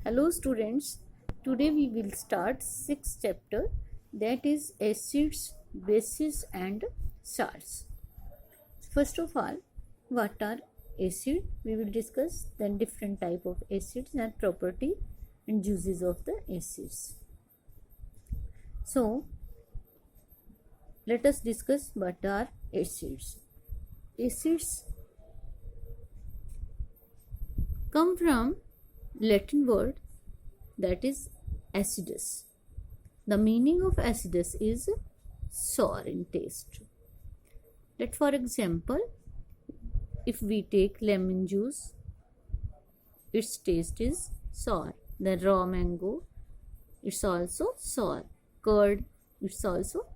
Hello students, today we will start 6th chapter, that is acids, bases and salts. First of all, what are acid? We will discuss then different type of acids and property and uses of the acids. So let us discuss what are acids. Acids come from Latin word that is acidus. The meaning of acidus is sour in taste. Let for example, if we take lemon juice, its taste is sour. Then raw mango, it's also sour. Curd, it's also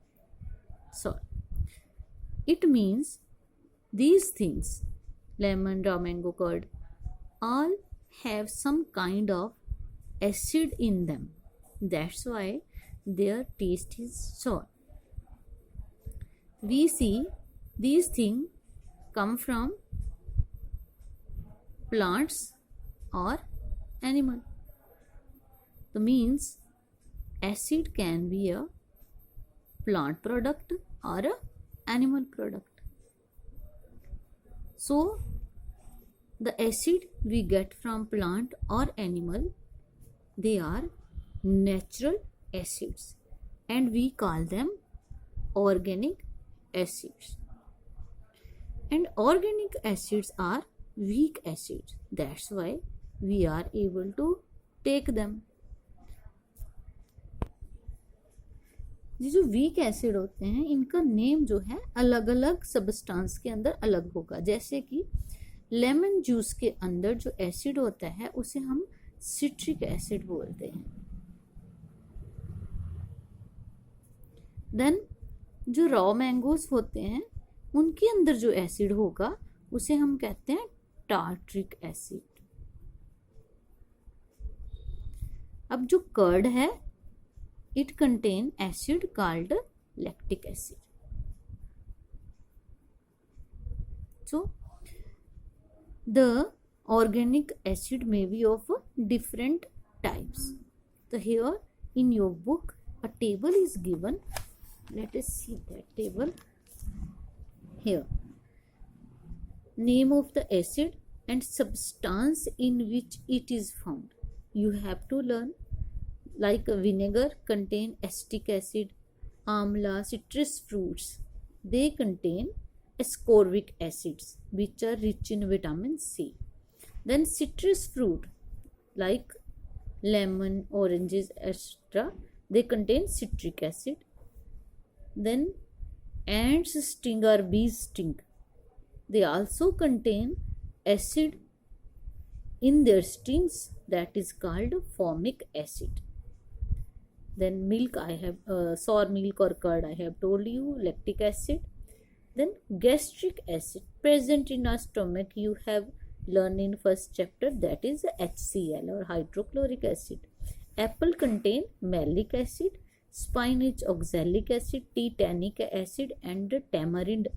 sour. It means these things, lemon, raw mango, curd, all have some kind of acid in them. That's why their taste is sour. We see these things come from plants or animal. The means acid can be a plant product or a animal product. So the acid we get from plant or animal, they are natural acids and we call them organic acids. And organic acids are weak acids. That's why we are able to take them. ये जो weak acid होते हैं इनका name जो है अलग अलग substance के अंदर अलग होगा. जैसे कि लेमन जूस के अंदर जो एसिड होता है उसे हम सिट्रिक एसिड बोलते हैं. देन जो रॉ मैंगोज होते हैं उनके अंदर जो एसिड होगा उसे हम कहते हैं टार्ट्रिक एसिड. अब जो कर्ड है, it contain acid called lactic acid. So the organic acid may be of different types. So here in your book a table is given. Let us see that table here. Name of the acid and substance in which it is found. You have to learn. Like vinegar contain acetic acid, amla, citrus fruits, they contain ascorbic acids which are rich in vitamin C. Then citrus fruit like lemon, oranges, etc., they contain citric acid. Then ants sting or bees sting, they also contain acid in their stings, that is called formic acid. Then milk, I have sour milk or curd, I have told you, lactic acid. Then gastric acid present in our stomach, you have learned in first chapter, that is HCl or hydrochloric acid. Apple contain malic acid, spinach oxalic acid, tea tannic acid, and tamarind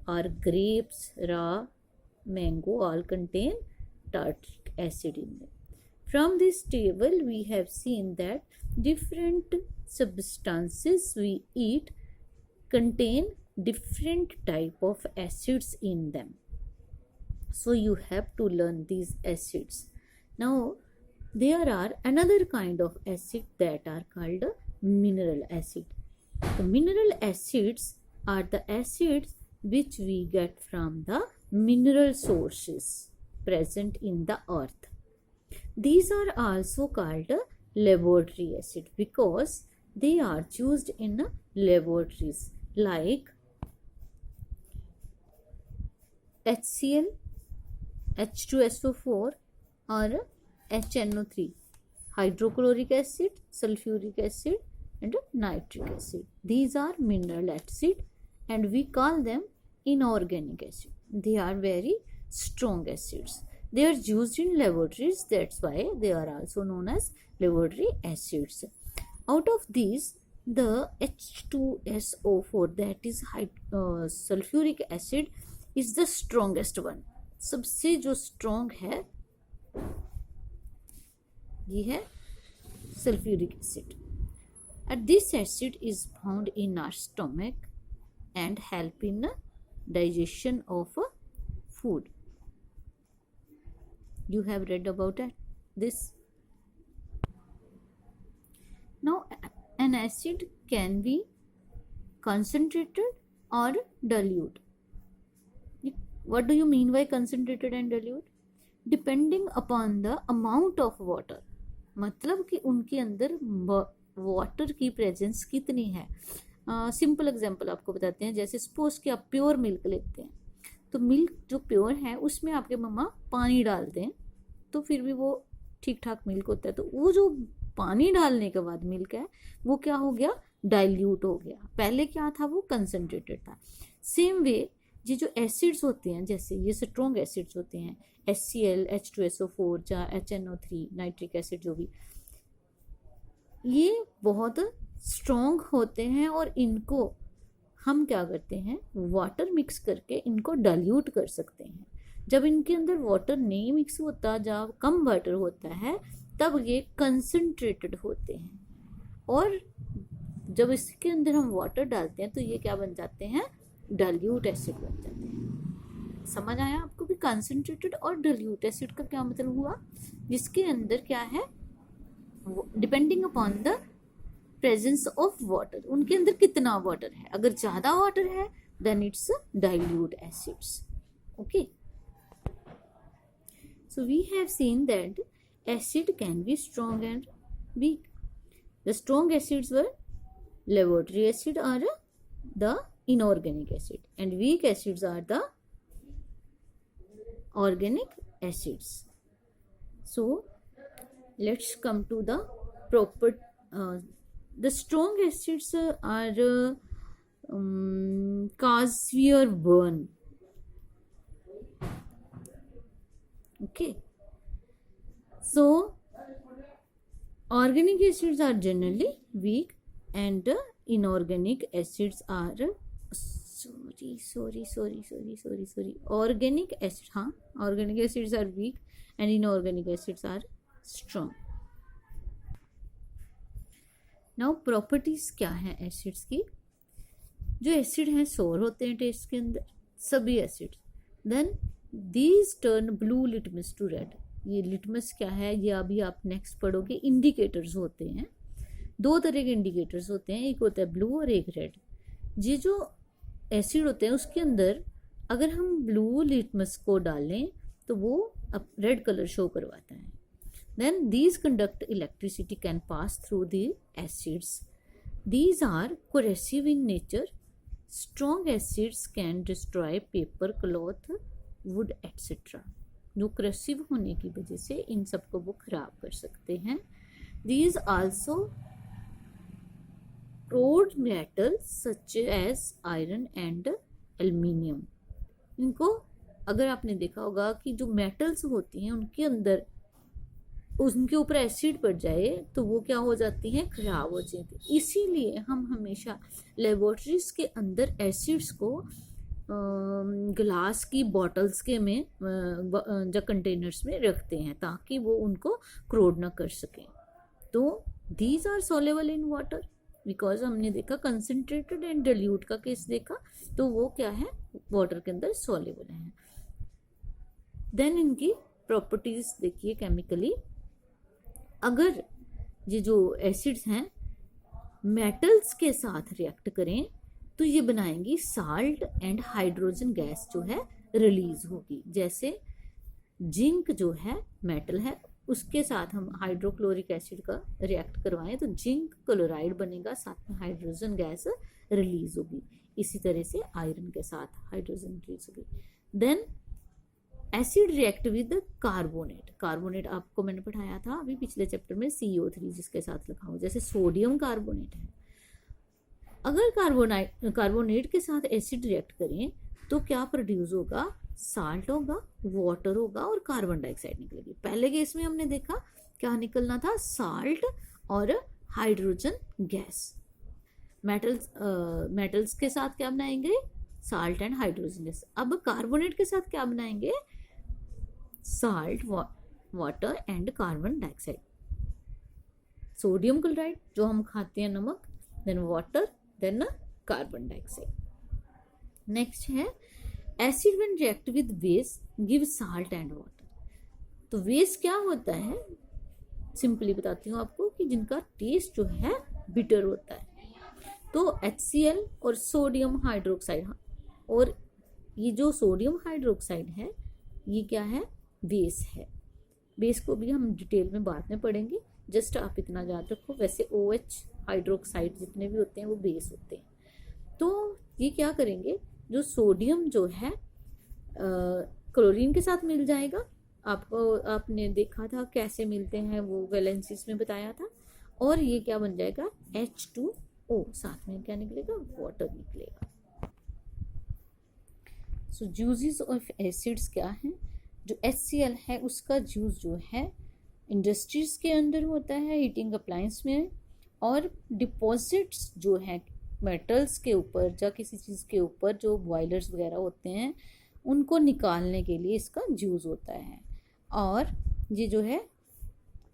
or grapes, raw mango all contain tartric acid in them. From this table we have seen that different substances we eat contain different type of acids in them. So you have to learn these acids. Now there are another kind of acid that are called mineral acid. The mineral acids are the acids which we get from the mineral sources present in the earth. These are also called laboratory acid because they are used in laboratories like HCl, H2SO4 or HNO3, hydrochloric acid, sulfuric acid and nitric acid. These are mineral acid and we call them inorganic acid. They are very strong acids. They are used in laboratories, that's why they are also known as laboratory acids. Out of these, the H2SO4, that is sulfuric acid, is the strongest one. सबसे जो strong है ये है sulphuric acid. And this acid is found in our stomach and help in digestion of food. You have read about this. Now, an acid can be concentrated or dilute. What do you mean by concentrated and dilute? Depending upon the amount of water. मतलब कि उनके अंदर water की presence कितनी है। Simple example आपको बताते हैं, जैसे सपोज कि आप प्योर मिल्क लेते हैं, तो मिल्क जो प्योर है उसमें आपके मम्मा पानी डालते हैं तो फिर भी वो ठीक ठाक मिल्क होता है। तो वो जो पानी डालने के बाद मिल्क है वो क्या हो गया, डाइल्यूट हो गया। पहले क्या था, वो कंसनट्रेटेड था। सेम वे ये जो एसिड्स होते हैं, जैसे ये स्ट्रॉन्ग एसिड्स होते हैं, HCl, H2SO4 या HNO3 नाइट्रिक एसिड, जो भी ये बहुत स्ट्रॉन्ग होते हैं और इनको हम क्या करते हैं, वाटर मिक्स करके इनको डाइल्यूट कर सकते हैं। जब इनके अंदर वाटर नहीं मिक्स होता, जब कम वाटर होता है, तब ये कंसंट्रेटेड होते हैं। और जब इसके अंदर हम वाटर डालते हैं तो ये क्या बन जाते हैं, डाइल्यूट एसिड बन जाते हैं। समझ आया आपको कि कंसंट्रेटेड और डाइल्यूट एसिड का क्या मतलब हुआ, जिसके अंदर क्या है, depending upon the presence of water, उनके अंदर कितना वाटर है। अगर ज्यादा वाटर है then it's dilute acids. Okay, so we have seen that acid can be strong and weak. The strong acids were laboratory acid or the inorganic acid, and weak acids are the organic acids. So let's come to the proper the strong acids are cause severe burn. Okay, so organic acids are generally weak and inorganic acids are organic acid, organic acids are weak and inorganic acids are strong. Now properties क्या है acids की। जो acid हैं सोर होते हैं test के अंदर, सभी acid. Then these turn blue litmus to red. ये लिटमस क्या है, ये अभी आप नेक्स्ट पढ़ोगे। इंडिकेटर्स होते हैं, दो तरह के इंडिकेटर्स होते हैं, एक होता है ब्लू और एक रेड। ये जो एसिड होते हैं उसके अंदर अगर हम ब्लू लिटमस को डालें तो वो अब रेड कलर शो करवाता है। Then these conduct electricity can pass through the acids. These are corrosive in nature. Strong acids can destroy paper, cloth, wood, etc. जो corrosive होने की वजह से इन सबको वो खराब कर सकते हैं। These also corrode metals such as iron and aluminium. इनको अगर आपने देखा होगा कि जो मेटल्स होती हैं उनके अंदर उनके ऊपर एसिड पड़ जाए तो वो क्या हो जाती हैं, खराब हो जाती है। इसीलिए हम हमेशा लेबोरेटरीज के अंदर एसिड्स को ग्लास की बॉटल्स के में या कंटेनर्स में रखते हैं ताकि वो उनको क्रोड ना कर सकें। तो these are soluble in water because हमने देखा कंसनट्रेटेड एंड डाइल्यूट का केस देखा, तो वो क्या है, वाटर के अंदर सोलेबल है। देन इनकी प्रॉपर्टीज देखिए केमिकली। अगर ये जो एसिड्स हैं मेटल्स के साथ रिएक्ट करें तो ये बनाएंगी साल्ट एंड हाइड्रोजन गैस जो है रिलीज होगी। जैसे जिंक जो है मेटल है, उसके साथ हम हाइड्रोक्लोरिक एसिड का रिएक्ट करवाएं तो जिंक क्लोराइड बनेगा, साथ में हाइड्रोजन गैस रिलीज होगी। इसी तरह से आयरन के साथ हाइड्रोजन रिलीज होगी। Then acid react with carbonate. Carbonate आपको मैंने पढ़ाया था अभी पिछले चैप्टर में, CO3 जिसके साथ लिखा हो, जैसे सोडियम कार्बोनेट है। अगर कार्बोनेट के साथ एसिड रिएक्ट करें तो क्या प्रोड्यूस होगा, साल्ट होगा, वाटर होगा और कार्बन डाइऑक्साइड निकलेगी। पहले केस में हमने देखा क्या निकलना था, साल्ट और हाइड्रोजन गैस। मेटल्स के साथ क्या बनाएंगे, साल्ट एंड हाइड्रोजन गैस। अब कार्बोनेट के साथ क्या बनाएंगे, salt, water and carbon dioxide. Sodium chloride जो हम खाते हैं नमक, then water, then carbon dioxide. Next है acid when react with base give salt and water. तो बेस क्या होता है, सिंपली बताती हूँ आपको कि जिनका टेस्ट जो है बिटर होता है। तो HCl और सोडियम हाइड्रोक्साइड, और ये जो सोडियम हाइड्रोक्साइड है ये क्या है, बेस है। बेस को भी हम डिटेल में बाद में पढ़ेंगे, जस्ट आप इतना याद रखो। वैसे OH हाइड्रोक्साइड जितने भी होते हैं वो बेस होते हैं। तो ये क्या करेंगे, जो सोडियम जो है क्लोरीन के साथ मिल जाएगा। आपको आपने देखा था कैसे मिलते हैं, वो वैलेंसीज में बताया था। और ये क्या बन जाएगा, H2O, साथ में क्या निकलेगा, वाटर निकलेगा। सो जूसेस ऑफ एसिड्स क्या हैं, जो HCl है उसका जूस जो है इंडस्ट्रीज के अंदर होता है, हीटिंग अप्लायंस में, और डिपॉजिट्स जो है मेटल्स के ऊपर या किसी चीज़ के ऊपर जो बॉयलर्स वगैरह होते हैं उनको निकालने के लिए इसका जूस होता है। और ये जो है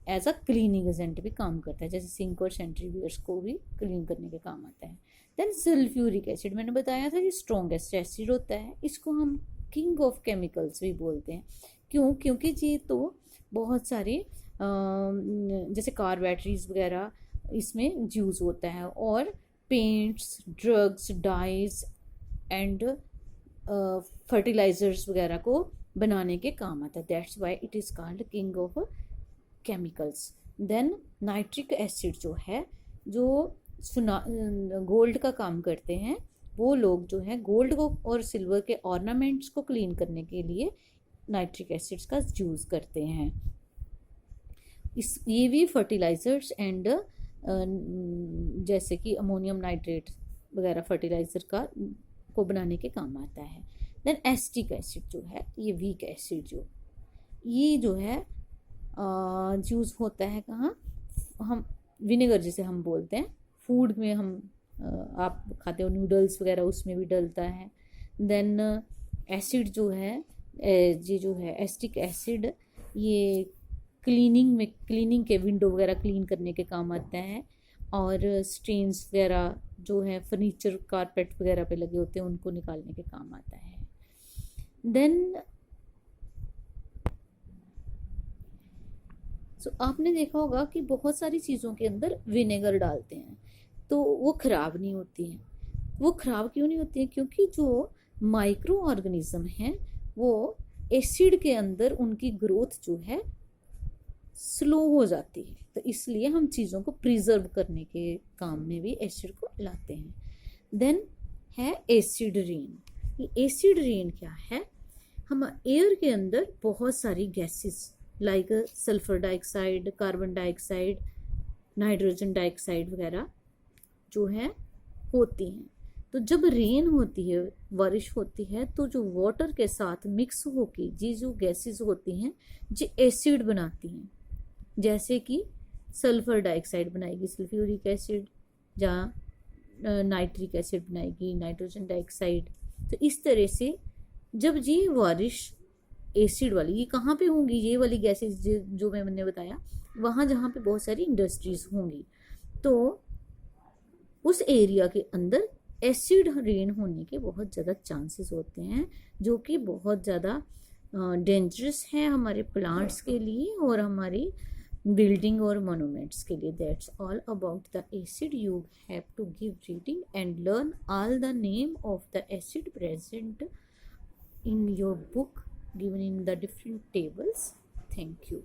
एज अ क्लीनिंग एजेंट भी काम करता है, जैसे सिंक और सेंट्रीफ्यूगर्स को भी क्लीन करने के काम आता है। देन सल्फ्यूरिक एसिड, मैंने बताया था कि स्ट्रॉन्गेस्ट एसिड होता है, इसको हम किंग ऑफ केमिकल्स भी बोलते हैं। क्यों, क्योंकि ये तो बहुत सारे जैसे कार बैटरीज वगैरह इसमें यूज़ होता है, और paints, drugs, dyes and fertilizers वगैरह को बनाने के काम आता है। That's why it is called king of chemicals. Then nitric acid जो है, जो गोल्ड का काम करते हैं, वो लोग जो है गोल्ड को और सिल्वर के ऑर्नामेंट्स को क्लीन करने के लिए नाइट्रिक एसिड्स का यूज़ करते हैं। ये भी फर्टिलाइजर्स एंड जैसे कि अमोनियम नाइट्रेट वगैरह फर्टिलाइजर का को बनाने के काम आता है। देन एसिटिक एसिड जो है, ये वीक एसिड ये जो है यूज़ होता है कहाँ, हम विनेगर जिसे हम बोलते हैं, फूड में हम आप खाते हो नूडल्स वगैरह उसमें भी डलता है। देन एसिड जो है, ये जो है एसिटिक एसिड, ये क्लीनिंग के विंडो वगैरह क्लीन करने के काम आता है, और स्टेन्स वगैरह जो है फर्नीचर कारपेट वगैरह पे लगे होते हैं उनको निकालने के काम आता है। देन आपने देखा होगा कि बहुत सारी चीज़ों के अंदर विनेगर डालते हैं तो वो ख़राब नहीं होती हैं। वो ख़राब क्यों नहीं होती है, क्योंकि जो माइक्रो ऑर्गेनिज्म हैं वो एसिड के अंदर उनकी ग्रोथ जो है स्लो हो जाती है, तो इसलिए हम चीज़ों को प्रिजर्व करने के काम में भी एसिड को लाते हैं। देन है एसिड रेन। ये एसिड रेन क्या है, हम एयर के अंदर बहुत सारी gases like sulphur dioxide, carbon dioxide, nitrogen dioxide वगैरह जो है होती हैं। तो जब रेन होती है, बारिश होती है, तो जो वाटर के साथ मिक्स होकर ये जो गैसेस होती हैं ये एसिड बनाती हैं। जैसे कि सल्फर डाइऑक्साइड बनाएगी सल्फ्यूरिक एसिड, या नाइट्रिक एसिड बनाएगी नाइट्रोजन डाइऑक्साइड। तो इस तरह से जब ये बारिश एसिड वाली, ये कहाँ पे होंगी, ये वाली गैसेस जो मैंने बताया, वहाँ जहाँ पे बहुत सारी इंडस्ट्रीज होंगी, तो उस एरिया के अंदर एसिड रेन होने के बहुत ज़्यादा चांसेस होते हैं, जो कि बहुत ज़्यादा डेंजरस है हमारे प्लांट्स के लिए और हमारी बिल्डिंग और मोनूमेंट्स के लिए। That's all about the acid. You have to give reading and learn all the name of the acid present in your book given in the different tables. Thank you.